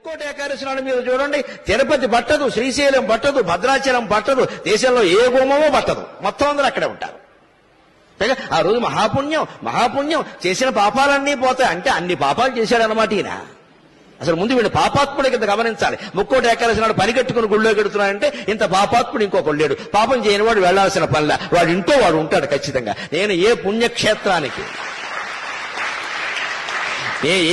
ముక్కోటి ఏకాదశి నాడు మీరు చూడండి, తిరుపతి పట్టదు, శ్రీశైలం పట్టదు, భద్రాచలం పట్టదు, దేశంలో ఏ గుమ్మమో పట్టదు, మొత్తం అందరూ అక్కడే ఉంటారు. ఆ రోజు మహాపుణ్యం చేసిన పాపాలన్నీ పోతాయి. అంటే అన్ని పాపాలు చేశాడనమాట ఈయన. అసలు ముందు వీడు పాపాత్ముడి కింద గమనించాలి. ముక్కోటి ఏకాదశి నాడు పని కట్టుకుని గుళ్ళో కడుతున్నాడంటే ఇంత పాపాత్ముడు ఇంకొకడు లేడు. పాపం చేయని వాడు వెళ్లాల్సిన పనిలా వాడు ఇంటో వాడు ఉంటాడు ఖచ్చితంగా. నేను ఏ పుణ్యక్షేత్రానికి,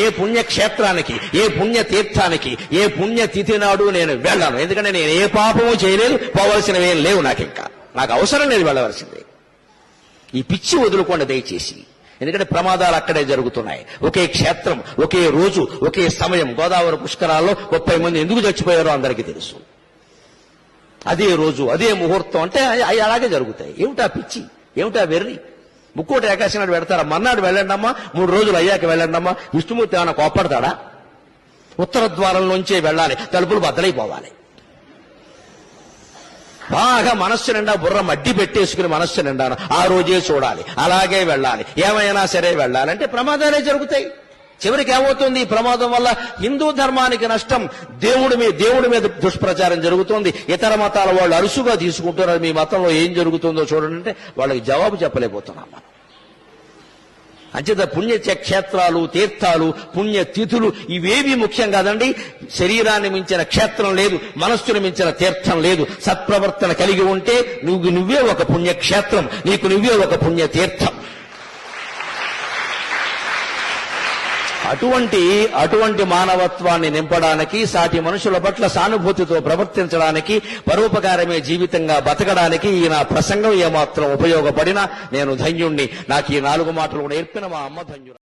ఏ పుణ్యక్షేత్రానికి, ఏ పుణ్యతీర్థానికి, ఏ పుణ్యతిథి నాడు నేను వెళ్ళాను. ఎందుకంటే నేను ఏ పాపము చేయలేదు, పోవలసినవి ఏం లేవు. నాకు అవసరం లేదు వెళ్ళవలసింది. ఈ పిచ్చి వదులుకోండి దయచేసి. ఎందుకంటే ప్రమాదాలు అక్కడే జరుగుతున్నాయి. ఒకే క్షేత్రం, ఒకే రోజు, ఒకే సమయం. గోదావరి పుష్కరాల్లో 30 మంది ఎందుకు చచ్చిపోయారో అందరికీ తెలుసు. అదే రోజు, అదే ముహూర్తం. అంటే అవి అలాగే జరుగుతాయి. ఏమిటా పిచ్చి, ఏమిటా వెర్రి? ముక్కోటి ఏకాదశి నాడు పెడతారా? మర్నాడు వెళ్ళండమ్మా, 3 రోజులు అయ్యాక వెళ్ళండమ్మా. విష్ణుమూర్తి ఏమైనా కోప్పడతాడా? ఉత్తర ద్వారం నుంచే వెళ్ళాలి, తలుపులు బద్దలైపోవాలి. బాగా మనస్సు నిండా బుర్ర మడ్డి పెట్టేసుకుని మనస్సు నిండాను ఆ రోజే చూడాలి, అలాగే వెళ్ళాలి, ఏమైనా సరే వెళ్ళాలంటే ప్రమాదాలే జరుగుతాయి. చివరికి ఏమవుతుంది? ఈ ప్రమాదం వల్ల హిందూ ధర్మానికి నష్టం, దేవుడి మీద దుష్ప్రచారం జరుగుతుంది. ఇతర మతాల వాళ్ళు అరుసుగా తీసుకుంటున్నారు. మీ మతంలో ఏం జరుగుతుందో చూడండి అంటే వాళ్ళకి జవాబు చెప్పలేకపోతున్నాం మనం. అంచేత పుణ్యక్షేత్రాలు, తీర్థాలు, పుణ్యతిథులు ఇవేవి ముఖ్యం కాదండి. శరీరాన్ని మించిన క్షేత్రం లేదు, మనస్సును మించిన తీర్థం లేదు. సత్ప్రవర్తన కలిగి ఉంటే నువ్వే ఒక పుణ్యక్షేత్రం, నీకు నువ్వే ఒక పుణ్యతీర్థం. అటువంటి మానవత్వాన్ని నింపడానికి, సాటి మనుషుల పట్ల సానుభూతితో ప్రవర్తించడానికి, పరోపకారమే జీవితంగా బతకడానికి ఈ నా ప్రసంగం ఏమాత్రం ఉపయోగపడినా నేను ధన్యుణ్ణి. నాకు ఈ 4 మాటలు నేర్పిన మా అమ్మ ధన్యురాలు.